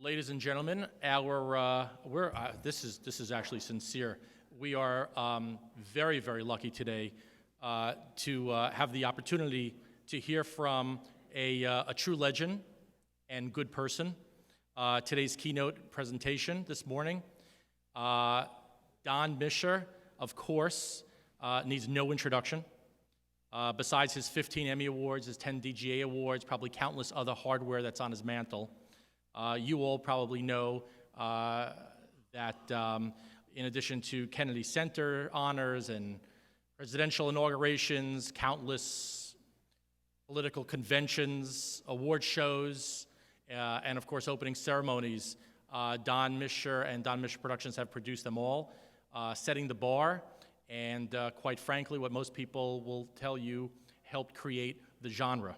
Ladies and gentlemen, this is actually sincere. We are very, very lucky today to have the opportunity to hear from a true legend and good person. Today's keynote presentation this morning, Don Mischer, of course, needs no introduction. Besides his 15 Emmy Awards, his 10 DGA Awards, probably countless other hardware that's on his mantle. You all probably know that in addition to Kennedy Center honors and presidential inaugurations, countless political conventions, award shows, and of course opening ceremonies, Don Mischer and Don Mischer Productions have produced them all, setting the bar, and quite frankly, what most people will tell you helped create the genre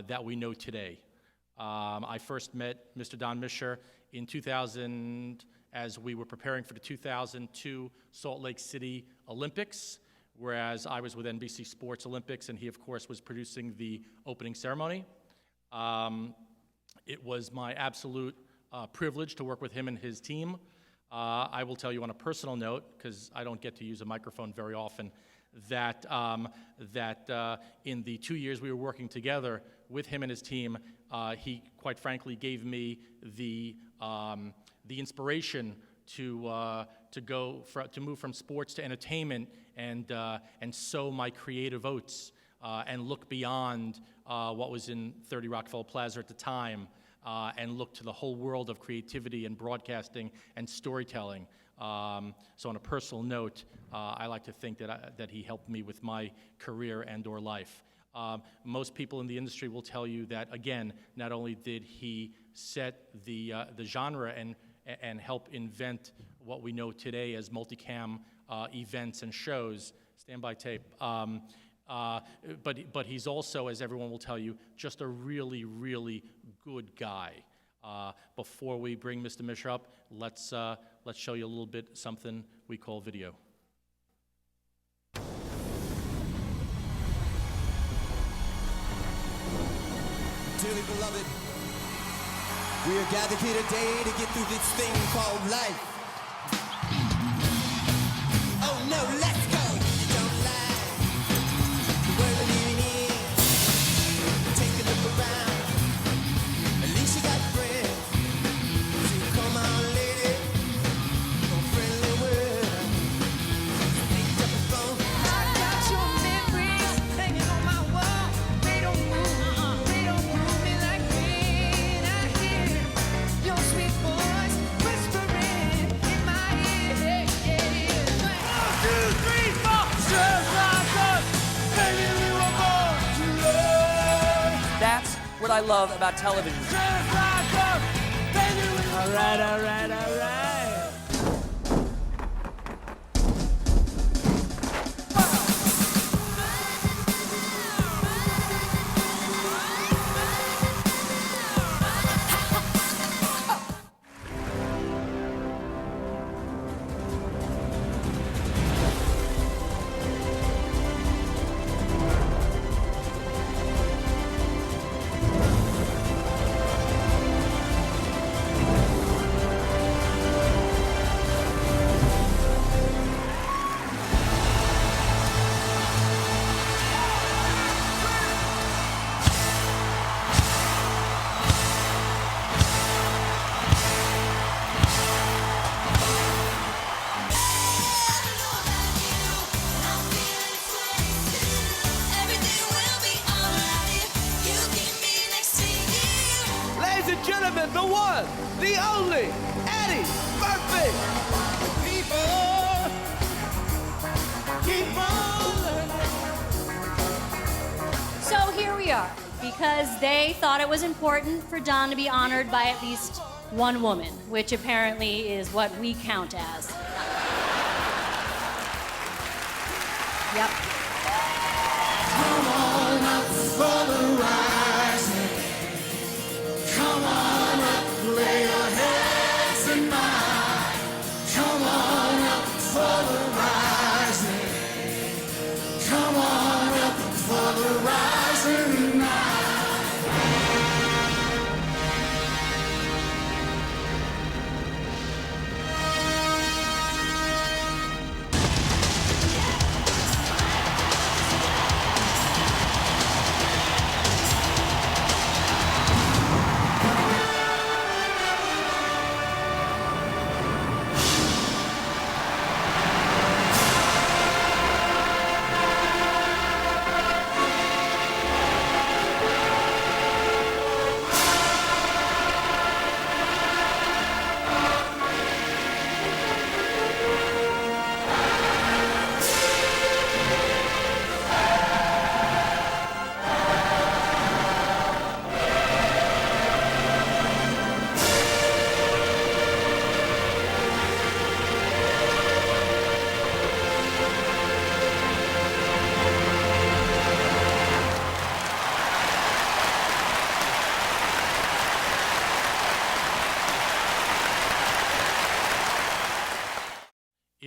that we know today. I first met Mr. Don Mischer in 2000 as we were preparing for the 2002 Salt Lake City Olympics, whereas I was with NBC Sports Olympics, and he, of course, was producing the opening ceremony. It was my absolute privilege to work with him and his team. I will tell you on a personal note, because I don't get to use a microphone very often, that in the 2 years we were working together with him and his team, he quite frankly gave me the inspiration to move from sports to entertainment and sow my creative oats and look beyond what was in 30 Rockefeller Plaza at the time and look to the whole world of creativity and broadcasting and storytelling. So on a personal note, I like to think that he helped me with my career and/or life. Most people in the industry will tell you that, again, not only did he set the genre and help invent what we know today as multicam events and shows, standby tape, but he's also, as everyone will tell you, just a really, really good guy. Before we bring Mr. Mischer up, let's show you a little bit something we call video. Dearly beloved, we are gathered here today to get through this thing called life. Oh no, let's go! Don't lie. The world we're living in. Take a look around. At least you got friends. So come on, lady. No friendly word. Pick up the phone. I got your memories hanging on my wall. They don't move. They don't move me like rain. I hear your sweet voice whispering in my ear. Hey, hey, hey. 1, 2, 3, 4. Just like us, baby, we were born to love. That's what I love about television. Just like us, baby, we were All right, all right, all right. Ladies and gentlemen, the one, the only, Eddie Murphy. People keep on learning. So here we are, because they thought it was important for Don to be honored by at least one woman, which apparently is what we count as. Yep. Come on up for the rising. Come on up, lay your heads in mine. Come on up for the rising. Come on up for the rising night.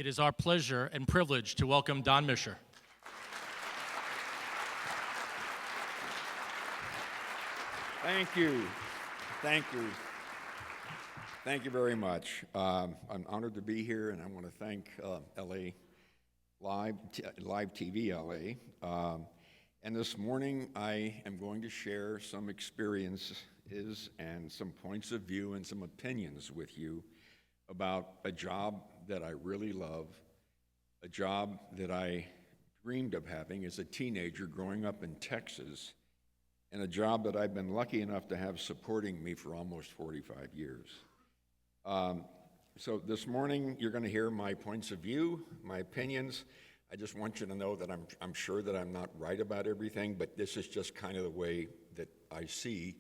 is our pleasure and privilege to welcome Don Mischer. Thank you. Thank you. Thank you very much. I'm honored to be here, and I want to thank LA LiveTV LA. And this morning, I am going to share some experiences and some points of view and some opinions with you about a job that I really love, a job that I dreamed of having as a teenager growing up in Texas, and a job that I've been lucky enough to have supporting me for almost 45 years. So this morning, you're going to hear my points of view, my opinions. I just want you to know that I'm sure that I'm not right about everything, but this is just kind of the way that I see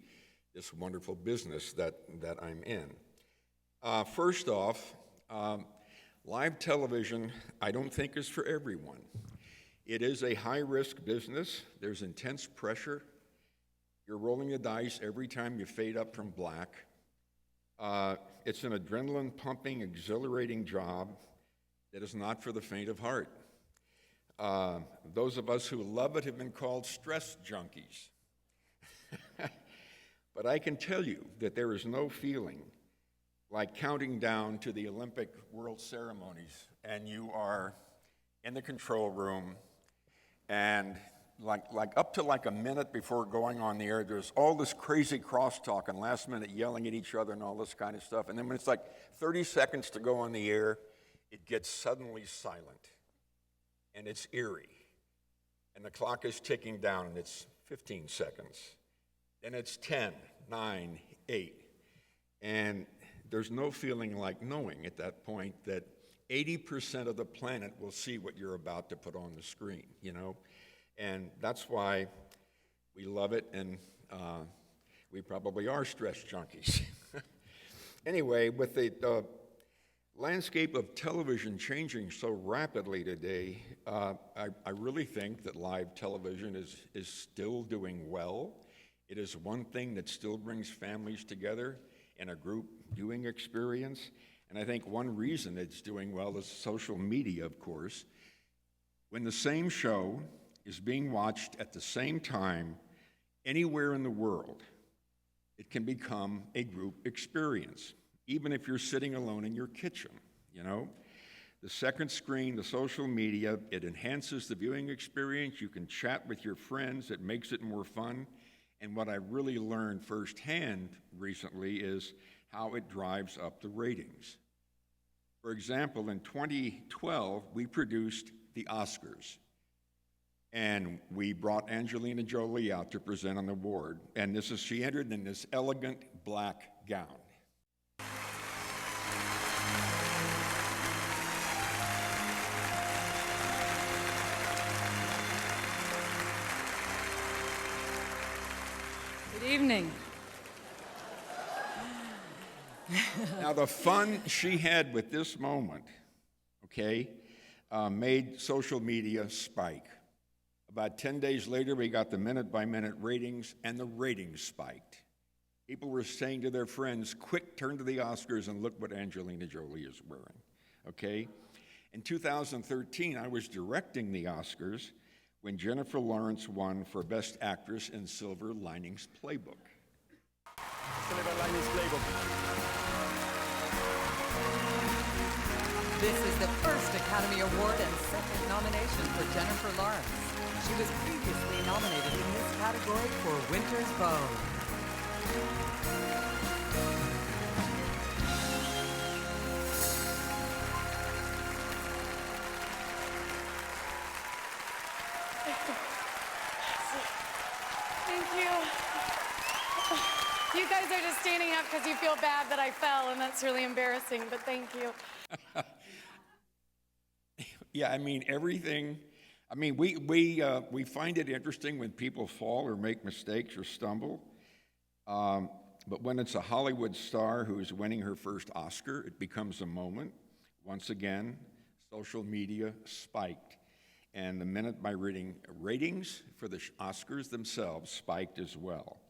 this wonderful business that I'm in. First off, live television, I don't think is for everyone. It is a high-risk business. There's intense pressure. You're rolling the dice every time you fade up from black. It's an adrenaline-pumping, exhilarating job that is not for the faint of heart. Those of us who love it have been called stress junkies. But I can tell you that there is no feeling like counting down to the Olympic World Ceremonies, and you are in the control room, and like up to like a minute before going on the air, there's all this crazy crosstalk and last minute yelling at each other and all this kind of stuff. And then when it's like 30 seconds to go on the air, it gets suddenly silent. And it's eerie. And the clock is ticking down, and it's 15 seconds. Then it's 10, 9, 8. And there's no feeling like knowing at that point that 80% of the planet will see what you're about to put on the screen, you know? And that's why we love it, and we probably are stress junkies. Anyway, with the landscape of television changing so rapidly today, I really think that live television is still doing well. It is one thing that still brings families together in a group viewing experience. And I think one reason it's doing well is social media, of course. When the same show is being watched at the same time anywhere in the world, it can become a group experience, even if you're sitting alone in your kitchen, you know? The second screen, the social media, it enhances the viewing experience. You can chat with your friends. It makes it more fun. And what I really learned firsthand recently is how it drives up the ratings. For example, in 2012, we produced the Oscars. And we brought Angelina Jolie out to present an award. And she entered in this elegant black gown. Good evening. Now, the fun she had with this moment, okay, made social media spike. About 10 days later, we got the minute-by-minute ratings, and the ratings spiked. People were saying to their friends, quick, turn to the Oscars and look what Angelina Jolie is wearing, okay? In 2013, I was directing the Oscars when Jennifer Lawrence won for Best Actress in Silver Linings Playbook. Silver Linings Playbook. This is the first Academy Award and second nomination for Jennifer Lawrence. She was previously nominated in this category for Winter's Bone. Thank you. You guys are just standing up because you feel bad that I fell, and that's really embarrassing, but thank you. Yeah, I mean, everything. I mean, we find it interesting when people fall or make mistakes or stumble. But when it's a Hollywood star who is winning her first Oscar, it becomes a moment. Once again, social media spiked. And the minute by ratings for the Oscars themselves spiked as well.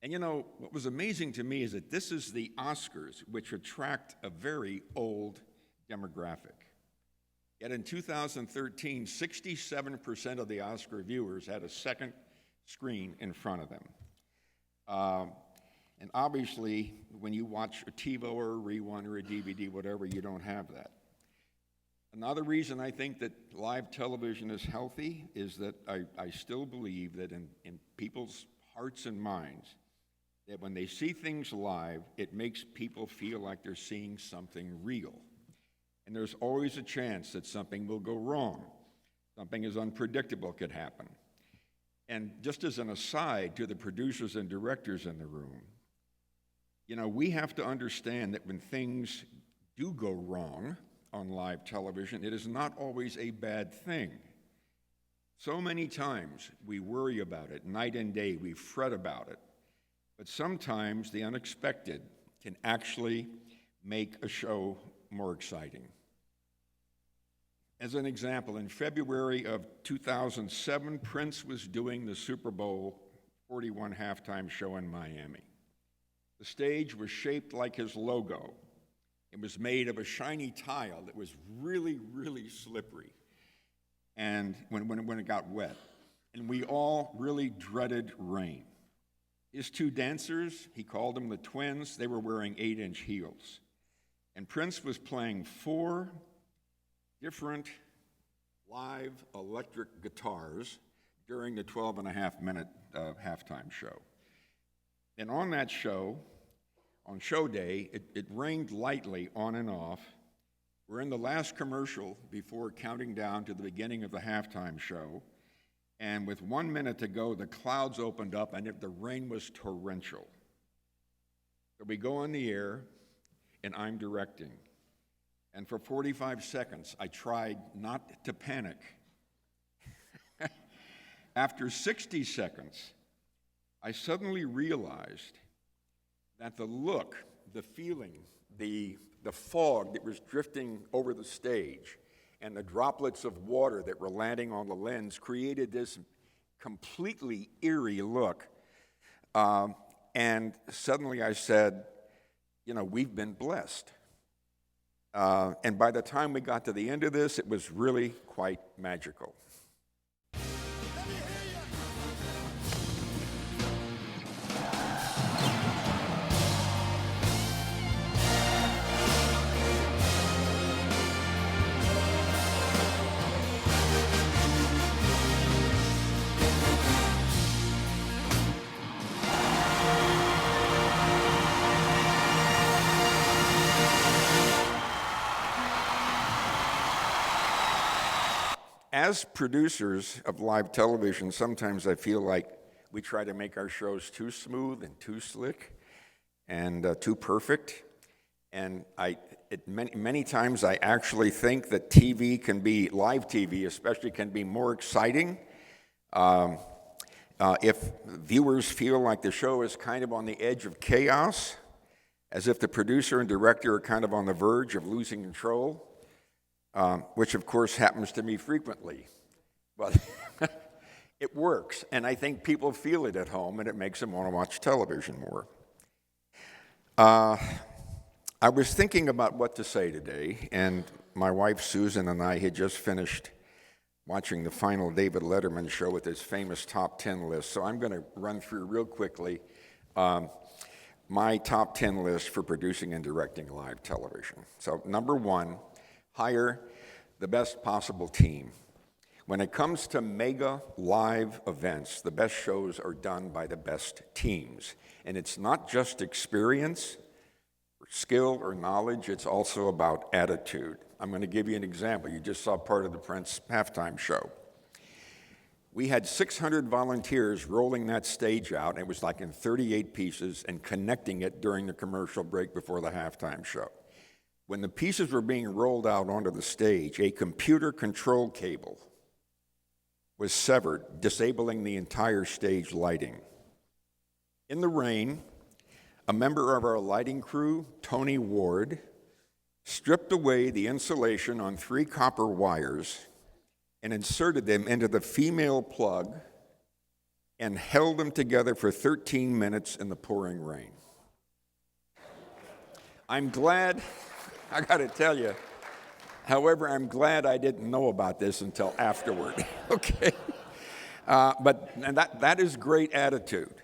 And you know, what was amazing to me is that this is the Oscars, which attract a very old demographic. Yet in 2013, 67% of the Oscar viewers had a second screen in front of them. And obviously, when you watch a TiVo or a rerun or a DVD, whatever, you don't have that. Another reason I think that live television is healthy is that I still believe that in people's hearts and minds, that when they see things live, it makes people feel like they're seeing something real. And there's always a chance that something will go wrong. Something as unpredictable could happen. And just as an aside to the producers and directors in the room, you know, we have to understand that when things do go wrong on live television, it is not always a bad thing. So many times we worry about it, night and day, we fret about it. But sometimes the unexpected can actually make a show more exciting. As an example, in February of 2007, Prince was doing the Super Bowl 41 halftime show in Miami. The stage was shaped like his logo. It was made of a shiny tile that was really, really slippery, and when it got wet. And we all really dreaded rain. His two dancers, he called them the twins, they were wearing 8-inch heels. And Prince was playing 4 different live electric guitars during the 12.5-minute halftime show. And on that show, on show day, it rained lightly on and off. We're in the last commercial before counting down to the beginning of the halftime show. And with 1 minute to go, the clouds opened up and the rain was torrential. So we go on the air, and I'm directing. And for 45 seconds, I tried not to panic. After 60 seconds, I suddenly realized that the look, the feeling, the fog that was drifting over the stage and the droplets of water that were landing on the lens created this completely eerie look. And suddenly I said, you know, we've been blessed. And by the time we got to the end of this, it was really quite magical. As producers of live television, sometimes I feel like we try to make our shows too smooth and too slick and too perfect. And many times I actually think that TV can be, live TV especially, can be more exciting if viewers feel like the show is kind of on the edge of chaos, as if the producer and director are kind of on the verge of losing control. Which of course happens to me frequently, but it works, and I think people feel it at home, and it makes them want to watch television more. I was thinking about what to say today, and my wife Susan and I had just finished watching the final David Letterman show with his famous top 10 list, so I'm going to run through real quickly my top 10 list for producing and directing live television. So number 1, hire the best possible team. When it comes to mega live events, the best shows are done by the best teams. And it's not just experience, or skill, or knowledge, it's also about attitude. I'm going to give you an example. You just saw part of the Prince halftime show. We had 600 volunteers rolling that stage out, and it was like in 38 pieces, and connecting it during the commercial break before the halftime show. When the pieces were being rolled out onto the stage, a computer control cable was severed, disabling the entire stage lighting. In the rain, a member of our lighting crew, Tony Ward, stripped away the insulation on 3 copper wires and inserted them into the female plug and held them together for 13 minutes in the pouring rain. I'm glad, I gotta tell you, However, I'm glad I didn't know about this until afterward, okay? But that is great attitude.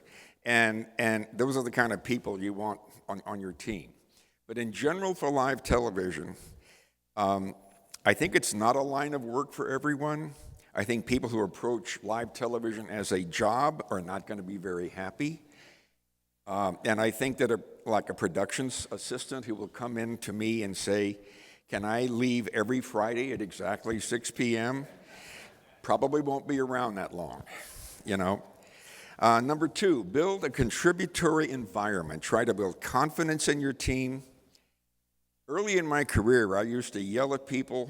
And those are the kind of people you want on your team. But in general for live television, I think it's not a line of work for everyone. I think people who approach live television as a job are not going to be very happy. And I think that like a production assistant who will come in to me and say, can I leave every Friday at exactly 6 p.m.? Probably won't be around that long, you know. Number 2, build a contributory environment. Try to build confidence in your team. Early in my career, I used to yell at people,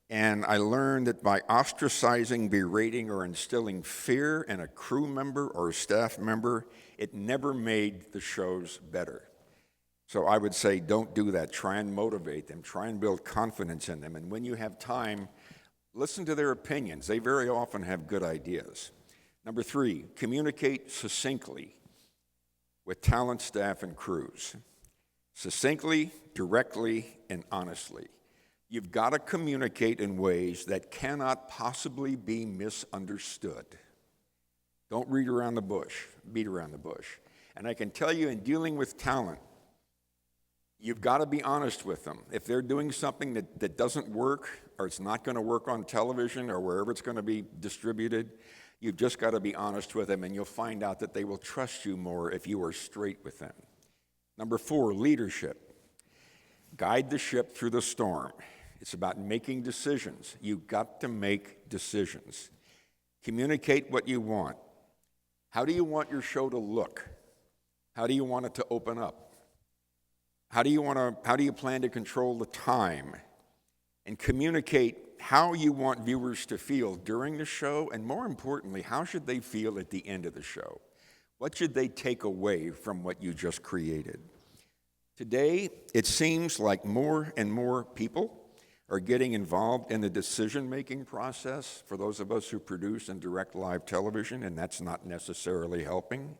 and I learned that by ostracizing, berating, or instilling fear in a crew member or a staff member, it never made the shows better. So I would say don't do that. Try and motivate them. Try and build confidence in them. And when you have time, listen to their opinions. They very often have good ideas. Number 3, communicate succinctly with talent, staff, and crews. Succinctly, directly, and honestly. You've got to communicate in ways that cannot possibly be misunderstood. Don't beat around the bush. And I can tell you, in dealing with talent, you've got to be honest with them. If they're doing something that doesn't work, or it's not going to work on television or wherever it's going to be distributed, you've just got to be honest with them, and you'll find out that they will trust you more if you are straight with them. Number 4, leadership. Guide the ship through the storm. It's about making decisions. You've got to make decisions. Communicate what you want. How do you want your show to look? How do you want it to open up? How do you plan to control the time? And communicate how you want viewers to feel during the show, and more importantly, how should they feel at the end of the show? What should they take away from what you just created? Today, it seems like more and more people are getting involved in the decision-making process for those of us who produce and direct live television, and that's not necessarily helping.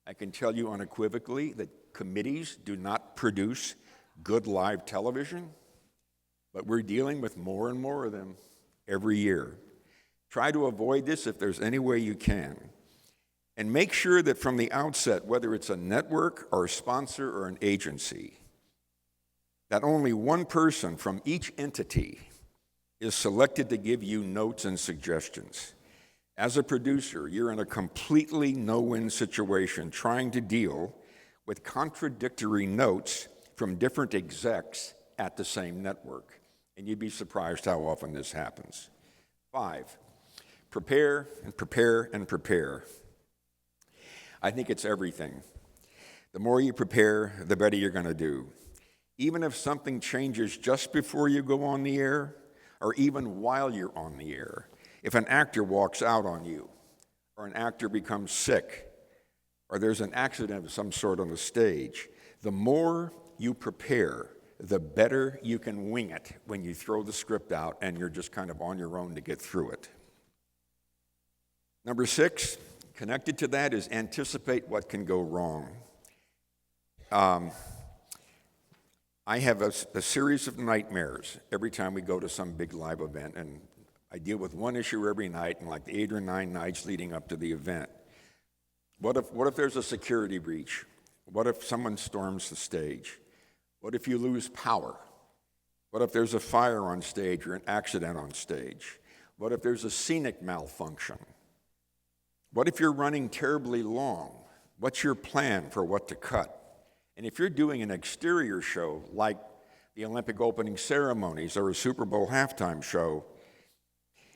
I can tell you unequivocally that committees do not produce good live television, but we're dealing with more and more of them every year. Try to avoid this if there's any way you can. And make sure that from the outset, whether it's a network or a sponsor or an agency, that only one person from each entity is selected to give you notes and suggestions. As a producer, you're in a completely no-win situation trying to deal with contradictory notes from different execs at the same network. And you'd be surprised how often this happens. 5, prepare and prepare and prepare. I think it's everything. The more you prepare, the better you're going to do. Even if something changes just before you go on the air, or even while you're on the air, if an actor walks out on you, or an actor becomes sick, or there's an accident of some sort on the stage, the more you prepare, the better you can wing it when you throw the script out and you're just kind of on your own to get through it. Number 6, connected to that is anticipate what can go wrong. I have a series of nightmares every time we go to some big live event, and I deal with one issue every night, and like the 8 or 9 nights leading up to the event. What if there's a security breach? What if someone storms the stage? What if you lose power? What if there's a fire on stage or an accident on stage? What if there's a scenic malfunction? What if you're running terribly long? What's your plan for what to cut? And if you're doing an exterior show like the Olympic opening ceremonies or a Super Bowl halftime show,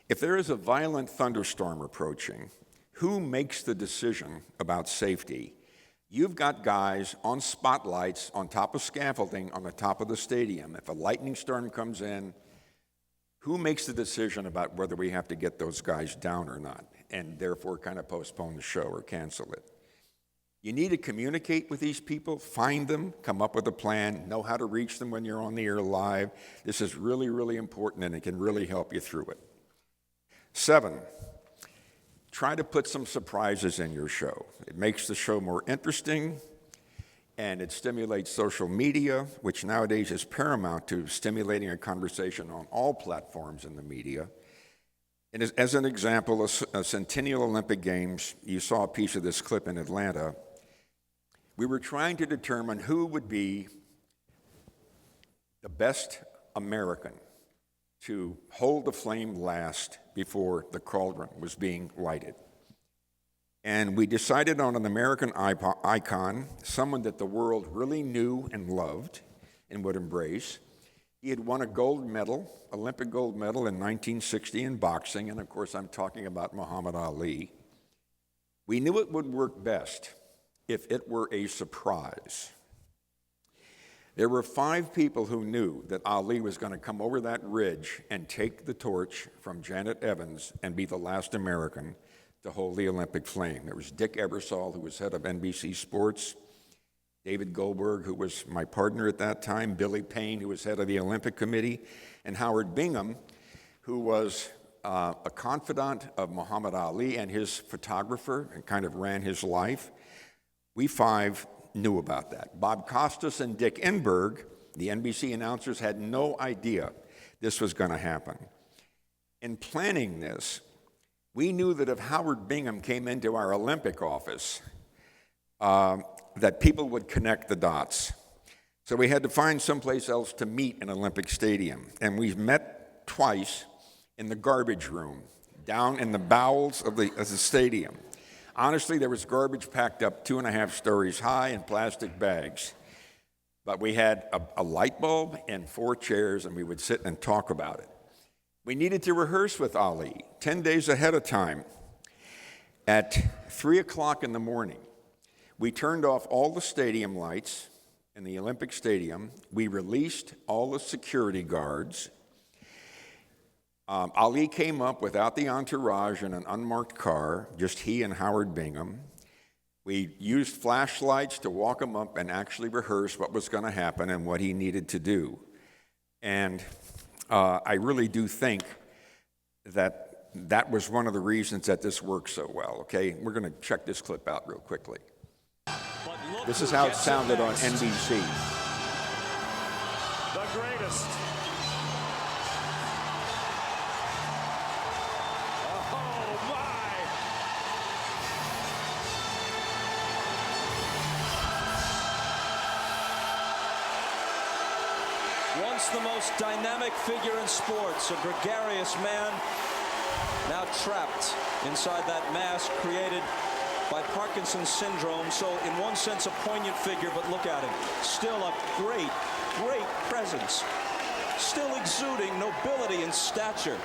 if there is a violent thunderstorm approaching, who makes the decision about safety? You've got guys on spotlights on top of scaffolding on the top of the stadium. If a lightning storm comes in, who makes the decision about whether we have to get those guys down or not, and therefore kind of postpone the show or cancel it? You need to communicate with these people, find them, come up with a plan, know how to reach them when you're on the air live. This is really, really important, and it can really help you through it. 7, try to put some surprises in your show. It makes the show more interesting. and it stimulates social media, which nowadays is paramount to stimulating a conversation on all platforms in the media. And as an example, a Centennial Olympic Games, you saw a piece of this clip in Atlanta. We were trying to determine who would be the best American to hold the flame last before the cauldron was being lighted. And we decided on an American icon, someone that the world really knew and loved and would embrace. He had won a gold medal, Olympic gold medal in 1960 in boxing, and of course I'm talking about Muhammad Ali. We knew it would work best if it were a surprise. There were 5 people who knew that Ali was going to come over that ridge and take the torch from Janet Evans and be the last American to hold the Olympic flame. There was Dick Ebersol, who was head of NBC Sports, David Goldberg, who was my partner at that time, Billy Payne, who was head of the Olympic Committee, and Howard Bingham, who was a confidant of Muhammad Ali and his photographer and kind of ran his life. We 5 knew about that. Bob Costas and Dick Enberg, the NBC announcers, had no idea this was going to happen. In planning this, we knew that if Howard Bingham came into our Olympic office, that people would connect the dots. So we had to find someplace else to meet in Olympic Stadium. And we met twice in the garbage room, down in the bowels of the stadium. Honestly, there was garbage packed up 2.5 stories high in plastic bags. But we had a light bulb and 4 chairs, and we would sit and talk about it. We needed to rehearse with Ali 10 days ahead of time. At 3 o'clock in the morning, we turned off all the stadium lights in the Olympic Stadium. We released all the security guards. Ali came up without the entourage in an unmarked car, just he and Howard Bingham. We used flashlights to walk him up and actually rehearse what was going to happen and what he needed to do. And I really do think that that was one of the reasons that this worked so well, okay? We're going to check this clip out real quickly. This is how it sounded on NBC. The greatest. Oh, my. Once the most dynamic figure in sports, a gregarious man, now trapped inside that mask created by Parkinson's syndrome. So in one sense, a poignant figure, but look at him. Still a great, great presence. Still exuding nobility and stature.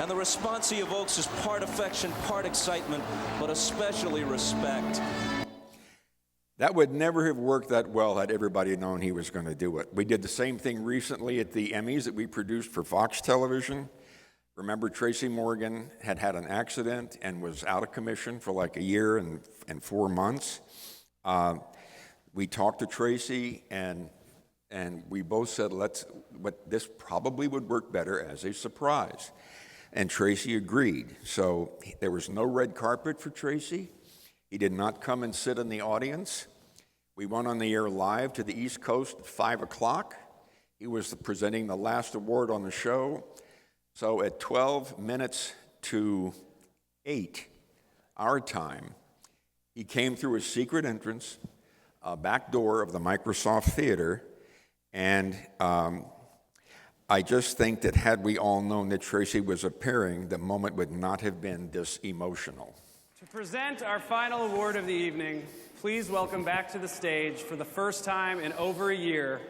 And the response he evokes is part affection, part excitement, but especially respect. That would never have worked that well had everybody known he was going to do it. We did the same thing recently at the Emmys that we produced for Fox Television. Remember, Tracy Morgan had had an accident and was out of commission for like a year and 4 months. We talked to Tracy, and we both said, this probably would work better as a surprise. And Tracy agreed. So there was no red carpet for Tracy. He did not come and sit in the audience. We went on the air live to the East Coast at 5 o'clock. He was presenting the last award on the show. So at 12 minutes to 8, our time, he came through a secret entrance, a back door of the Microsoft Theater, and I just think that had we all known that Tracy was appearing, the moment would not have been this emotional. To present our final award of the evening, please welcome back to the stage for the first time in over a year,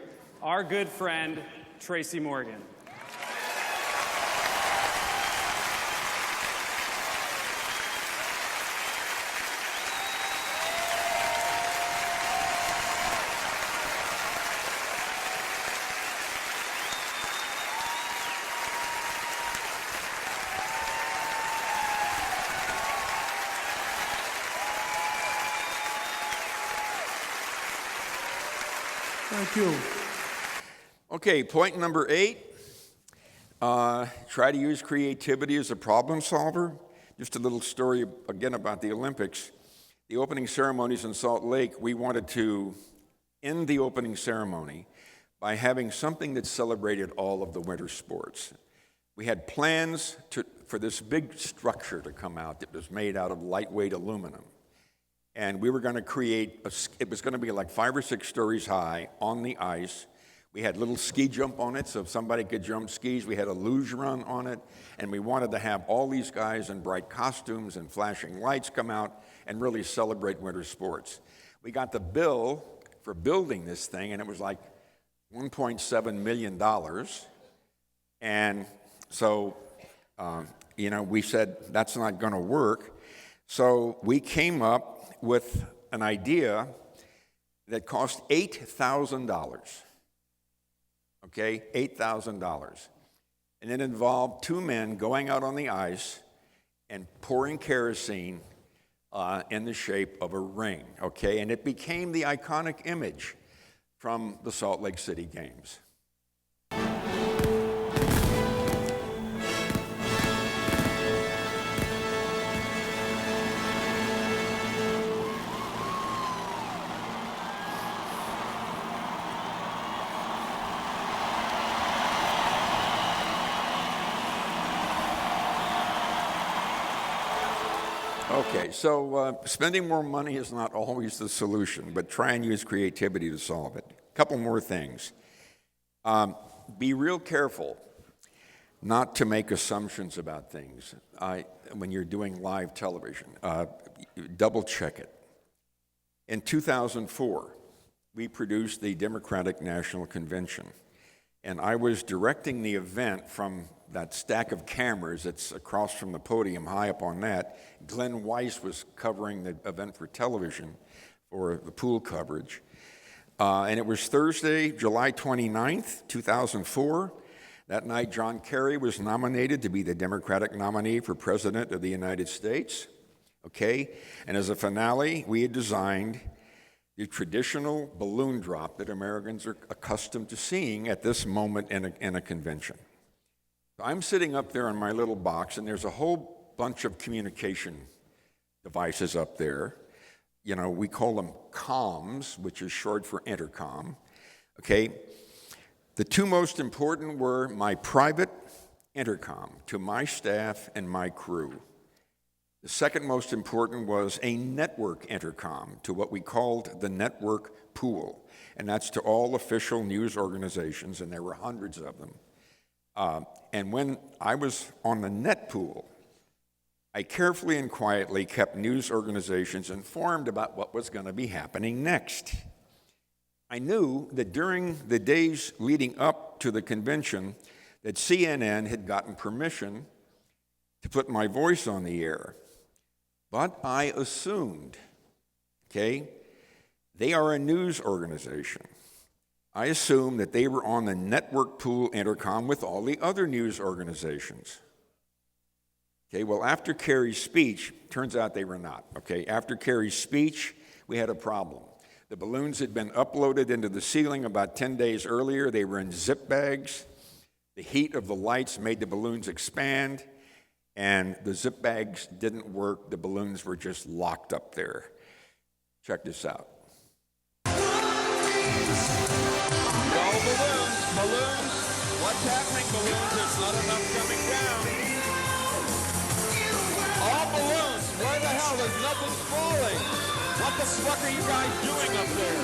our good friend, Tracy Morgan. Thank you. Okay, point number 8. Try to use creativity as a problem solver. Just a little story again about the Olympics. The opening ceremonies in Salt Lake, we wanted to in the opening ceremony by having something that celebrated all of the winter sports. We had plans for this big structure to come out that was made out of lightweight aluminum. And we were going to create, it was going to be like 5 or 6 stories high on the ice. We had little ski jump on it so if somebody could jump skis. We had a luge run on it. And we wanted to have all these guys in bright costumes and flashing lights come out and really celebrate winter sports. We got the bill for building this thing, and it was like $1.7 million. And so, we said, that's not going to work. So we came up with an idea that cost $8,000. Okay, $8,000. And it involved 2 men going out on the ice and pouring kerosene in the shape of a ring. Okay, and it became the iconic image from the Salt Lake City Games. Okay, so spending more money is not always the solution, but try and use creativity to solve it. A couple more things. Be real careful not to make assumptions about things when you're doing live television. Double check it. In 2004, we produced the Democratic National Convention, and I was directing the event from that stack of cameras that's across from the podium, high up on that. Glenn Weiss was covering the event for television for the pool coverage. And it was Thursday, July 29th, 2004. That night, John Kerry was nominated to be the Democratic nominee for President of the United States. Okay? And as a finale, we had designed the traditional balloon drop that Americans are accustomed to seeing at this moment in a convention. I'm sitting up there in my little box, and there's a whole bunch of communication devices up there. We call them comms, which is short for intercom. Okay? The 2 most important were my private intercom to my staff and my crew. The second most important was a network intercom to what we called the network pool, and that's to all official news organizations, and there were hundreds of them. And when I was on the net pool, I carefully and quietly kept news organizations informed about what was going to be happening next. I knew that during the days leading up to the convention that CNN had gotten permission to put my voice on the air. But I assumed, okay, they are a news organization. I assumed that they were on the network pool intercom with all the other news organizations. Okay, well, after Kerry's speech, turns out they were not. Okay, after Kerry's speech, we had a problem. The balloons had been uploaded into the ceiling about 10 days earlier. They were in zip bags. The heat of the lights made the balloons expand, and the zip bags didn't work. The balloons were just locked up there. Check this out. Balloons, what's happening, balloons? There's not enough coming down. All balloons, where the hell? There's nothing falling. What the fuck are you guys doing up there?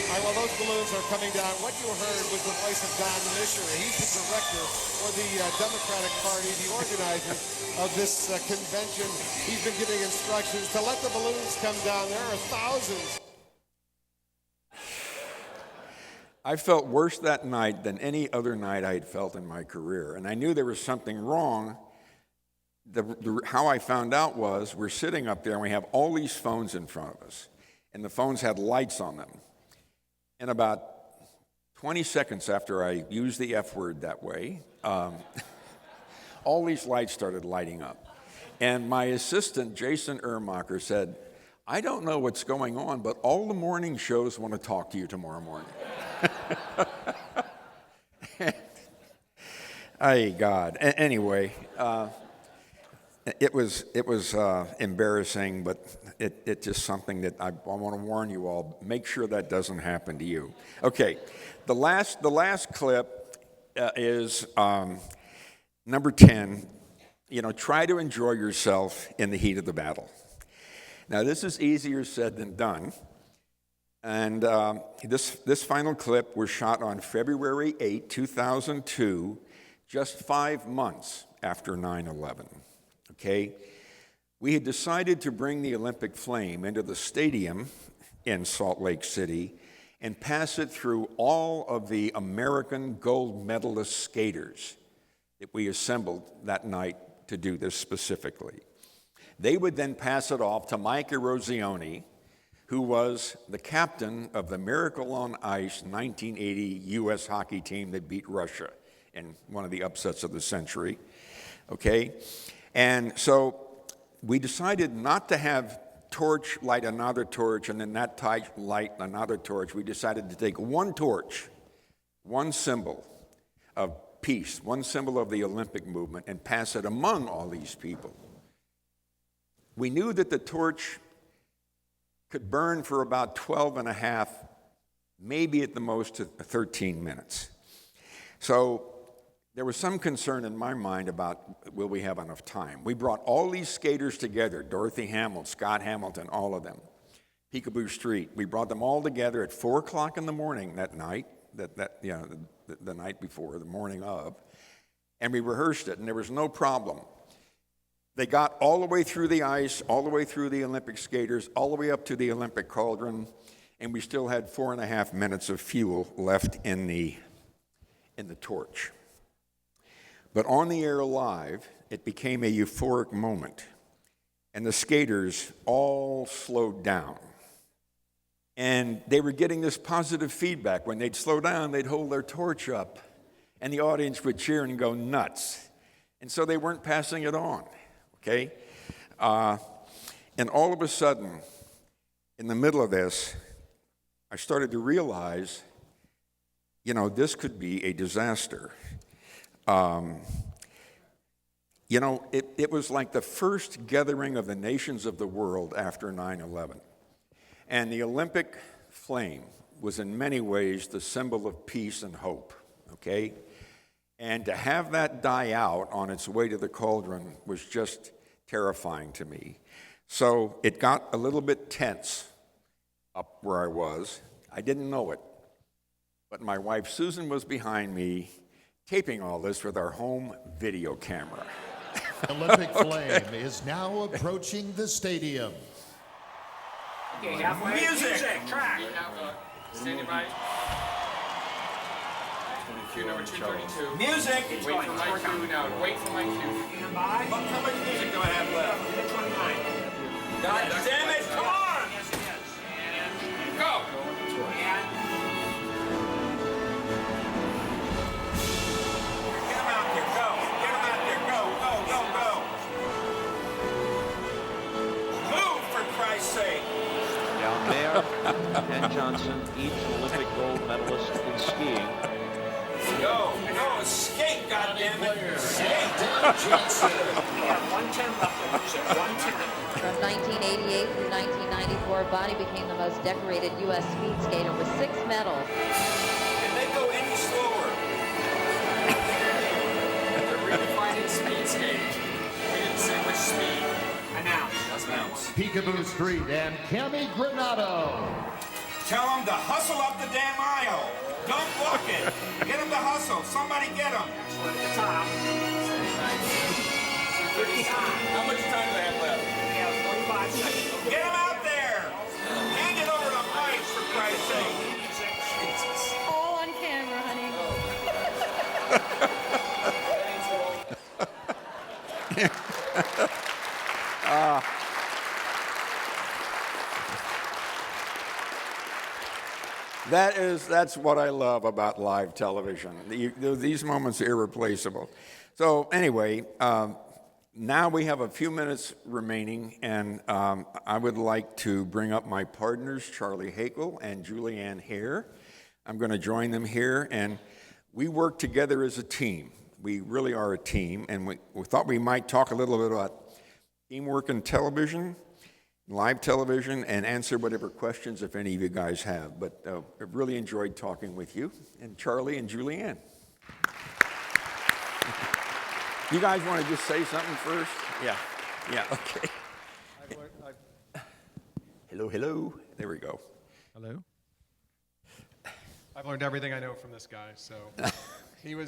All right, well, those balloons are coming down. What you heard was the voice of Don Mischer. He's the director for the Democratic Party, the organizer of this convention. He's been giving instructions to let the balloons come down. There are thousands. I felt worse that night than any other night I had felt in my career, and I knew there was something wrong. How I found out was we're sitting up there and we have all these phones in front of us, and the phones had lights on them. And about 20 seconds after I used the F word that way, all these lights started lighting up. And my assistant, Jason Ermacher, said, I don't know what's going on, but all the morning shows want to talk to you tomorrow morning. Ay, God. Anyway, it was embarrassing, but it's just something that I want to warn you all. Make sure that doesn't happen to you. Okay, the last clip is number 10. Try to enjoy yourself in the heat of the battle. Now, this is easier said than done. And this final clip was shot on February 8, 2002, just 5 months after 9/11. Okay? We had decided to bring the Olympic flame into the stadium in Salt Lake City and pass it through all of the American gold medalist skaters that we assembled that night to do this specifically. They would then pass it off to Mike Erozione, who was the captain of the Miracle on Ice 1980 U.S. hockey team that beat Russia in one of the upsets of the century. Okay? And so we decided not to have torch light another torch and then that light another torch. We decided to take one torch, one symbol of peace, one symbol of the Olympic movement, and pass it among all these people. We knew that the torch could burn for about 12 and a half, maybe at the most 13 minutes. So there was some concern in my mind about, will we have enough time? We brought all these skaters together, Dorothy Hamill, Scott Hamilton, all of them, Peekaboo Street. We brought them all together at 4 o'clock in the morning that night, the night before, the morning of, and we rehearsed it, and there was no problem. They got all the way through the ice, all the way through the Olympic skaters, all the way up to the Olympic cauldron, and we still had 4.5 minutes of fuel left in the torch. But on the air live, it became a euphoric moment, and the skaters all slowed down. And they were getting this positive feedback. When they'd slow down, they'd hold their torch up, and the audience would cheer and go nuts. And so they weren't passing it on, okay? And all of a sudden, in the middle of this, I started to realize, this could be a disaster. It was like the first gathering of the nations of the world after 9/11. And the Olympic flame was in many ways the symbol of peace and hope, okay? And to have that die out on its way to the cauldron was just terrifying to me. So it got a little bit tense up where I was. I didn't know it. But my wife Susan was behind me, taping all this with our home video camera. Olympic flame is now approaching the stadium. Okay, halfway. Music. Track. Standing by. Cue number 232. Music. Wait for my cue now. Wait for my cue. Stand by. How much music do I have left? 29. God damn it! Come on. Yes, it is. And go. And get him out there. Go. Get him out there. Go. Go. Go. Go. Move for Christ's sake. Down there, Ken Johnson, each Olympic gold medalist in skiing. Go, skate, goddammit, skate. Johnson. We have 110 left. 110. From 1988 through 1994, Bonnie became the most decorated U.S. speed skater with 6 medals. Can they go any slower? They're redefining speed skating. We didn't say which speed. Announce. Peekaboo Street and Cami Granado. Tell them to hustle up the damn aisle. Don't walk it. Get them to hustle. Somebody get them. At the top. How much time do they have left? We have 45 seconds. Get them out there. Hand it over to Mike, for Christ's sake. All on camera, honey. That's what I love about live television. These moments are irreplaceable. So anyway, now we have a few minutes remaining, and I would like to bring up my partners, Charlie Hakel and Julianne Hare. I'm going to join them here, and we work together as a team. We really are a team, and we thought we might talk a little bit about teamwork in television, live television, and answer whatever questions, if any of you guys have. But I've really enjoyed talking with you, and Charlie and Julianne. You guys want to just say something first? Yeah, okay. Hello. There we go. Hello. I've learned everything I know from this guy. So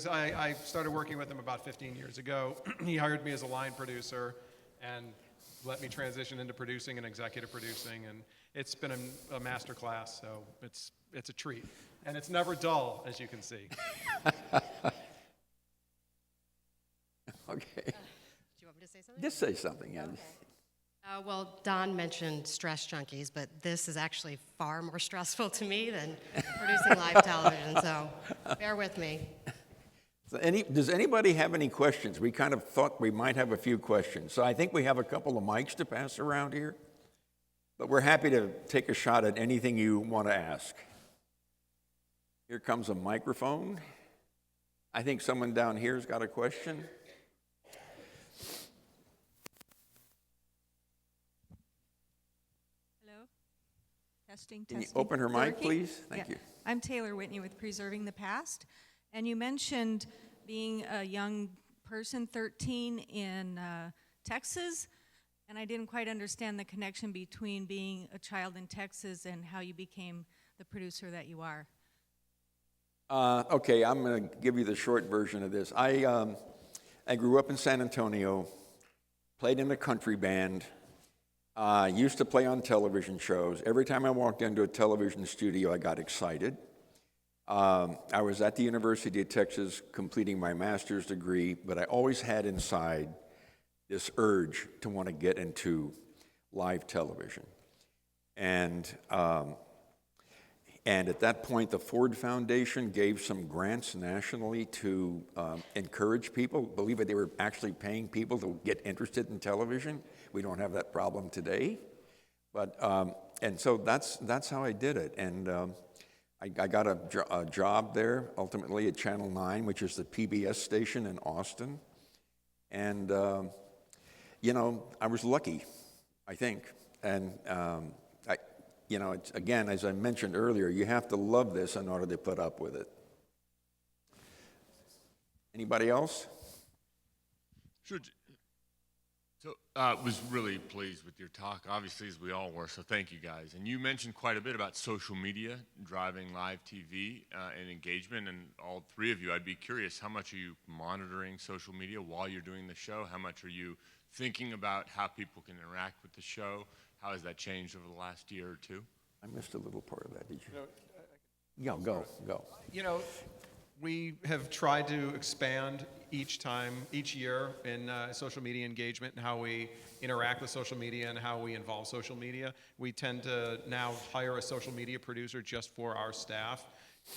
I started working with him about 15 years ago. He hired me as a line producer and let me transition into producing and executive producing, and it's been a master class. So it's a treat, and it's never dull, as you can see. Okay. Do you want me to say something? Just say something, yeah. Okay. Well, Don mentioned stress junkies, but this is actually far more stressful to me than producing live television, so bear with me. So does anybody have any questions? We kind of thought we might have a few questions. So I think we have a couple of mics to pass around here, but we're happy to take a shot at anything you want to ask. Here comes a microphone. I think someone down here's got a question. Testing. Can you open her mic, please? Thank you. I'm Taylor Whitney with Preserving the Past. And you mentioned being a young person, 13, in Texas. And I didn't quite understand the connection between being a child in Texas and how you became the producer that you are. Okay, I'm going to give you the short version of this. I grew up in San Antonio, played in a country band. Used to play on television shows. Every time I walked into a television studio, I got excited. I was at the University of Texas completing my master's degree, but I always had inside this urge to want to get into live television. And at that point, the Ford Foundation gave some grants nationally to encourage people. Believe it, they were actually paying people to get interested in television. We don't have that problem today. But, and so that's how I did it. And I got a job there, ultimately at Channel 9, which is the PBS station in Austin. And, you know, I was lucky, I think. And, you know, it's, again, as I mentioned earlier, you have to love this in order to put up with it. Anybody else? Sure. So was really pleased with your talk, obviously, as we all were, so thank you guys. And you mentioned quite a bit about social media, driving live TV and engagement, and all three of you, I'd be curious, how much are you monitoring social media while you're doing the show? How much are you thinking about how people can interact with the show? How has that changed over the last year or two? I missed a little part of that, did you? Yeah, go. You know, we have tried to expand each year in social media engagement and how we interact with social media and how we involve social media. We tend to now hire a social media producer just for our staff.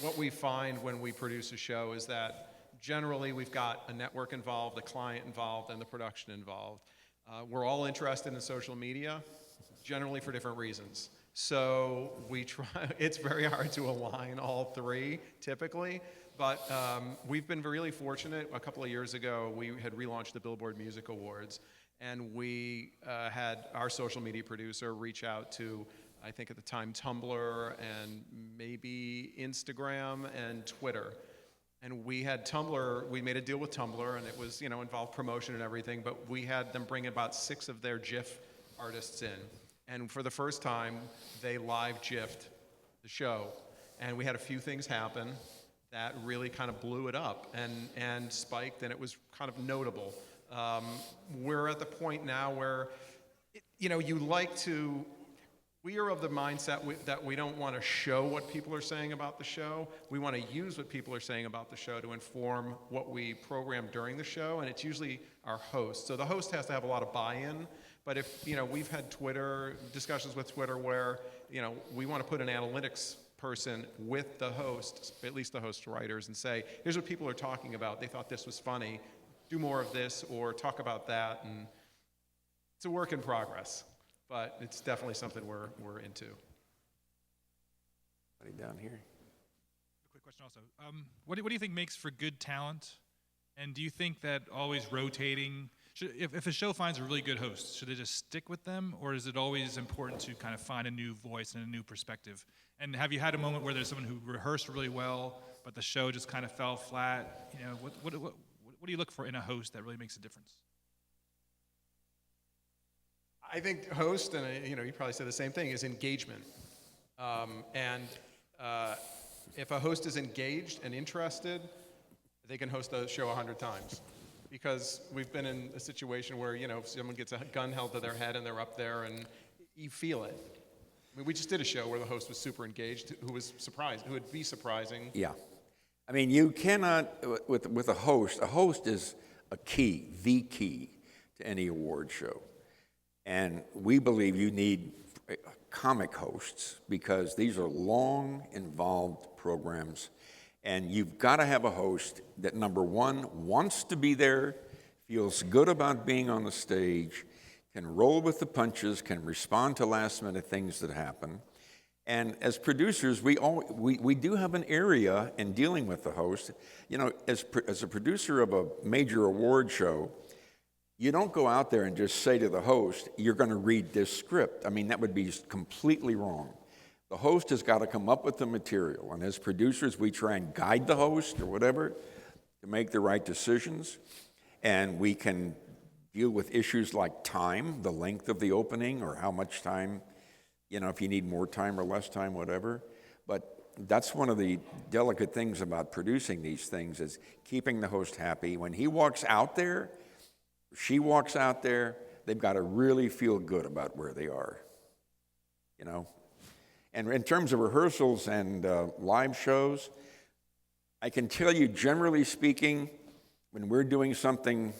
What we find when we produce a show is that generally we've got a network involved, a client involved, and the production involved. We're all interested in social media, generally for different reasons. So we try, it's very hard to align all three typically, but we've been really fortunate. A couple of years ago, we had relaunched the Billboard Music Awards, and we had our social media producer reach out to, I think at the time, Tumblr and maybe Instagram and Twitter. And we had Tumblr, we made a deal with Tumblr, and it was, you know, involved promotion and everything, but we had them bring about 6 of their GIF artists in. And for the first time, they live GIF'd the show. And we had a few things happen that really kind of blew it up and spiked, and it was kind of notable. We're at the point now where, you know, we are of the mindset that we don't want to show what people are saying about the show. We want to use what people are saying about the show to inform what we program during the show, and it's usually our host. So the host has to have a lot of buy-in. But if, you know, we've had discussions with Twitter where, you know, we want to put an analytics person with the host, at least the host writers, and say, here's what people are talking about. They thought this was funny. Do more of this or talk about that. And it's a work in progress, but it's definitely something we're into. Right down here. A quick question also. What do you think makes for good talent? And do you think that always rotating If a show finds a really good host, should they just stick with them, or is it always important to kind of find a new voice and a new perspective? And have you had a moment where there's someone who rehearsed really well, but the show just kind of fell flat? You know, what do you look for in a host that really makes a difference? I think host, and you probably say the same thing, is engagement. If a host is engaged and interested, they can host a show 100 times. Because we've been in a situation where, if someone gets a gun held to their head and they're up there and you feel it. I mean, we just did a show where the host was super engaged, who was surprised, who would be surprising. Yeah. I mean, you cannot, with a host is a key, the key to any award show. And we believe you need comic hosts because these are long, involved programs. And you've got to have a host that, number one, wants to be there, feels good about being on the stage, can roll with the punches, can respond to last-minute things that happen. And as producers, we do have an area in dealing with the host. As a producer of a major award show, you don't go out there and just say to the host, you're going to read this script. I mean, that would be completely wrong. The host has got to come up with the material, and as producers, we try and guide the host or whatever to make the right decisions, and we can deal with issues like time, the length of the opening, or how much time, if you need more time or less time, whatever. But that's one of the delicate things about producing these things is keeping the host happy. When he walks out there, she walks out there, they've got to really feel good about where they are, And in terms of rehearsals and live shows, I can tell you, generally speaking, when we're doing something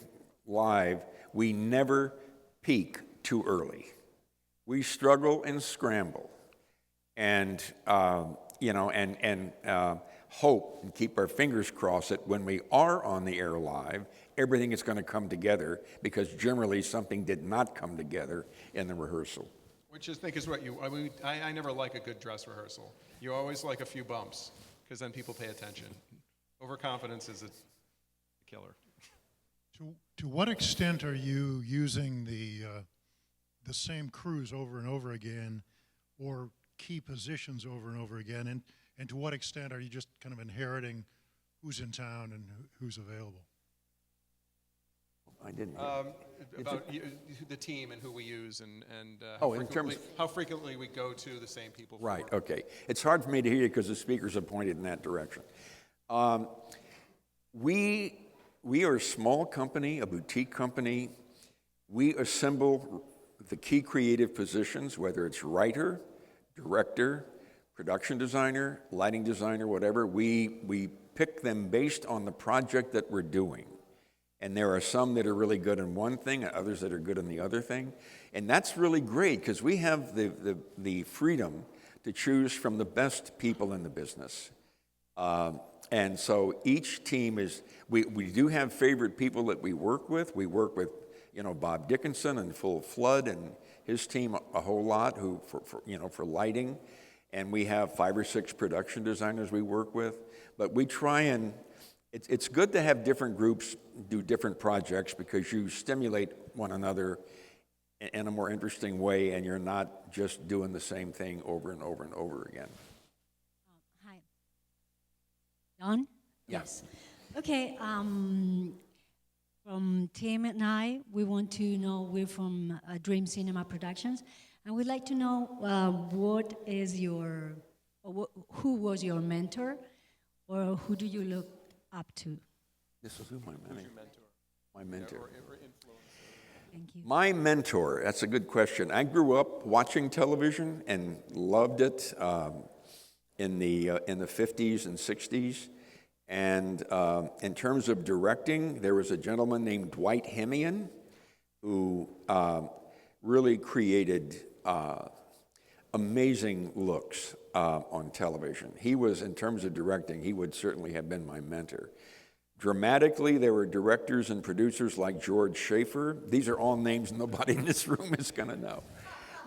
live, we never peak too early. We struggle and scramble, and hope and keep our fingers crossed that when we are on the air live, everything is going to come together because generally something did not come together in the rehearsal. Which I think is what I never like a good dress rehearsal. You always like a few bumps, because then people pay attention. Overconfidence is a killer. To what extent are you using the same crews over and over again, or key positions over and over again, and to what extent are you just kind of inheriting who's in town and who's available? I didn't. About the team and who we use and how frequently we go to the same people. Right, okay. It's hard for me to hear you because the speakers are pointed in that direction. We are a small company, a boutique company. We assemble the key creative positions, whether it's writer, director, production designer, lighting designer, whatever. We pick them based on the project that we're doing. And there are some that are really good in one thing and others that are good in the other thing. And that's really great because we have the freedom to choose from the best people in the business. And so each team we do have favorite people that we work with. We work with, Bob Dickinson and Full Flood and his team a whole lot for lighting. And we have 5 or 6 production designers we work with. But we try and it's good to have different groups do different projects because you stimulate one another in a more interesting way, and you're not just doing the same thing over and over and over again. Hi. Don? Yeah. Yes. Okay, from Tim and I, we want to know, we're from Dream Cinema Productions, and we'd like to know who was your mentor, or who do you look up to? This is who my mentor. My mentor. Or influence. Thank you. My mentor, that's a good question. I grew up watching television and loved it in the 50s and 60s. And in terms of directing, there was a gentleman named Dwight Hemian who really created amazing looks on television. He was, in terms of directing, he would certainly have been my mentor. Dramatically, there were directors and producers like George Schaefer. These are all names nobody in this room is going to know.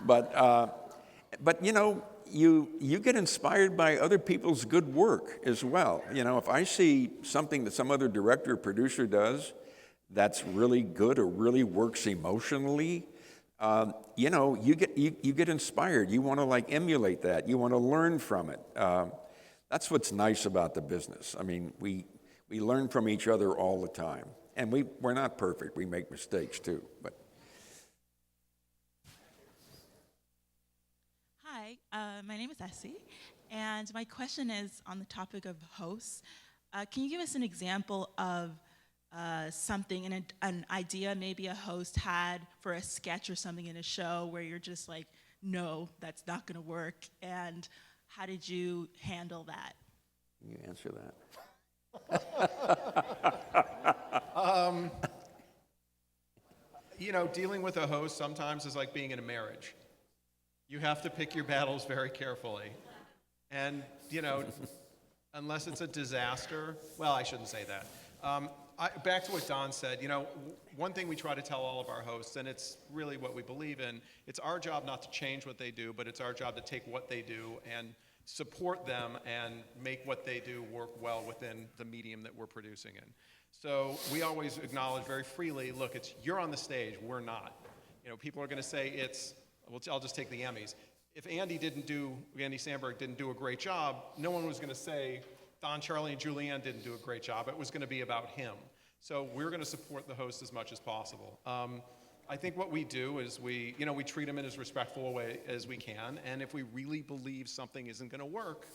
But you get inspired by other people's good work as well. If I see something that some other director or producer does that's really good or really works emotionally, you know, you get inspired. You want to like emulate that. You want to learn from it. That's what's nice about the business. I mean, we learn from each other all the time, and we're not perfect. We make mistakes too. But hi, my name is Essie, and my question is on the topic of hosts. Can you give us an example of something, an idea maybe a host had for a sketch or something in a show where you're just like, no, that's not going to work, and how did you handle that? Can you answer that? You know, dealing with a host sometimes is like being in a marriage. You have to pick your battles very carefully. And, you know, unless it's a disaster, well, I shouldn't say that. Back to what Don said, you know, one thing we try to tell all of our hosts, and it's really what we believe in, it's our job not to change what they do, but it's our job to take what they do and support them and make what they do work well within the medium that we're producing in. So we always acknowledge very freely, look, you're on the stage, we're not. You know, people are going to say well, I'll just take the Emmys. If Andy Samberg didn't do a great job, no one was going to say Don, Charlie, and Julianne didn't do a great job. It was going to be about him. So we're going to support the host as much as possible. I think what we do is we treat them in as respectful a way as we can, and if we really believe something isn't going to work,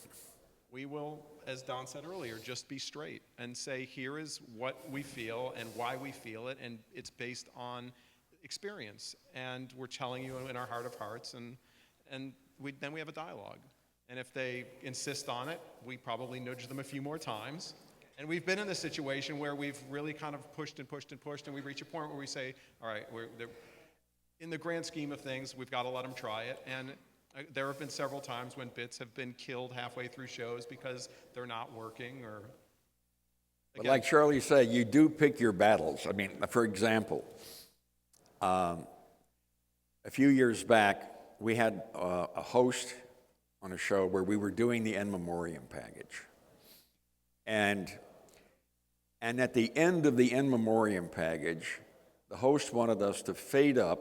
we will, as Don said earlier, just be straight and say, here is what we feel and why we feel it, and it's based on experience, and we're telling you in our heart of hearts, and then we have a dialogue. And if they insist on it, we probably nudge them a few more times. And we've been in this situation where we've really kind of pushed and pushed and pushed, and we reach a point where we say, all right, in the grand scheme of things, we've got to let them try it. And there have been several times when bits have been killed halfway through shows because they're not working or... But like Charlie said, you do pick your battles. I mean, for example, a few years back, we had a host on a show where we were doing the in memoriam package. And at the end of the in memoriam package, the host wanted us to fade up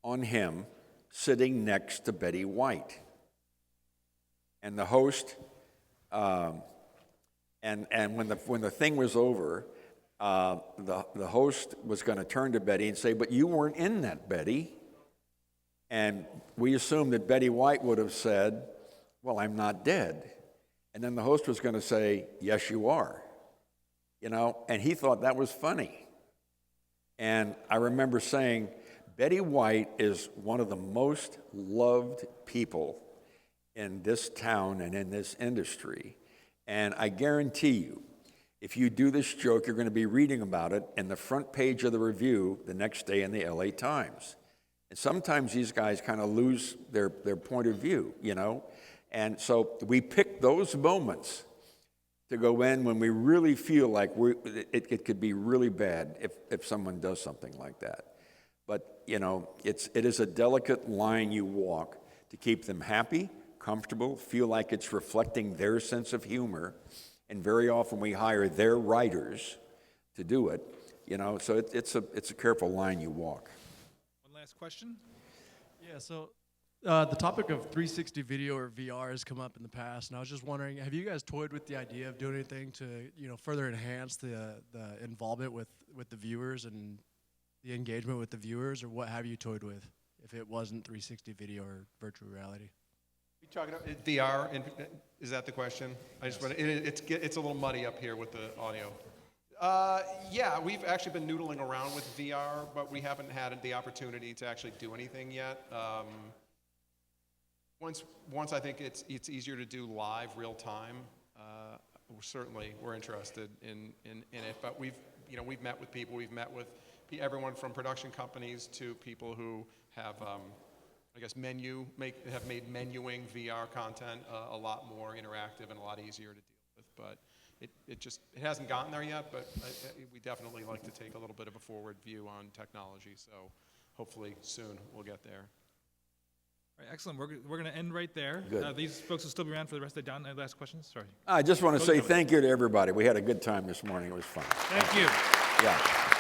on him sitting next to Betty White. And the host, and when the thing was over, the host was going to turn to Betty and say, but you weren't in that, Betty. And we assumed that Betty White would have said, well, I'm not dead. And then the host was going to say, yes, you are. You know, and he thought that was funny. And I remember saying, Betty White is one of the most loved people in this town and in this industry. And I guarantee you, if you do this joke, you're going to be reading about it in the front page of the review the next day in the LA Times. And sometimes these guys kind of lose their point of view, you know. And so we pick those moments to go in when we really feel like it could be really bad if someone does something like that. But, you know, it is a delicate line you walk to keep them happy, comfortable, feel like it's reflecting their sense of humor. And very often we hire their writers to do it, you know, so it's a careful line you walk. One last question? Yeah, so the topic of 360 video or VR has come up in the past, and I was just wondering, have you guys toyed with the idea of doing anything to, you know, further enhance the involvement with the viewers and the engagement with the viewers, or what have you toyed with if it wasn't 360 video or virtual reality? You talking about VR? Is that the question? I just want it's a little muddy up here with the audio. Yeah, we've actually been noodling around with VR, but we haven't had the opportunity to actually do anything yet. Once I think it's easier to do live, real time. We're interested in it, but we've met with people. We've met with everyone from production companies to people who have. I guess have made menuing VR content a lot more interactive and a lot easier to deal with, but it hasn't gotten there yet, but we definitely like to take a little bit of a forward view on technology, so hopefully soon we'll get there. All right, excellent. We're going to end right there. Good. These folks will still be around for the rest of the day. Don, last questions? Sorry. I just want to say thank you to everybody. We had a good time this morning. It was fun. Thank you. Yeah.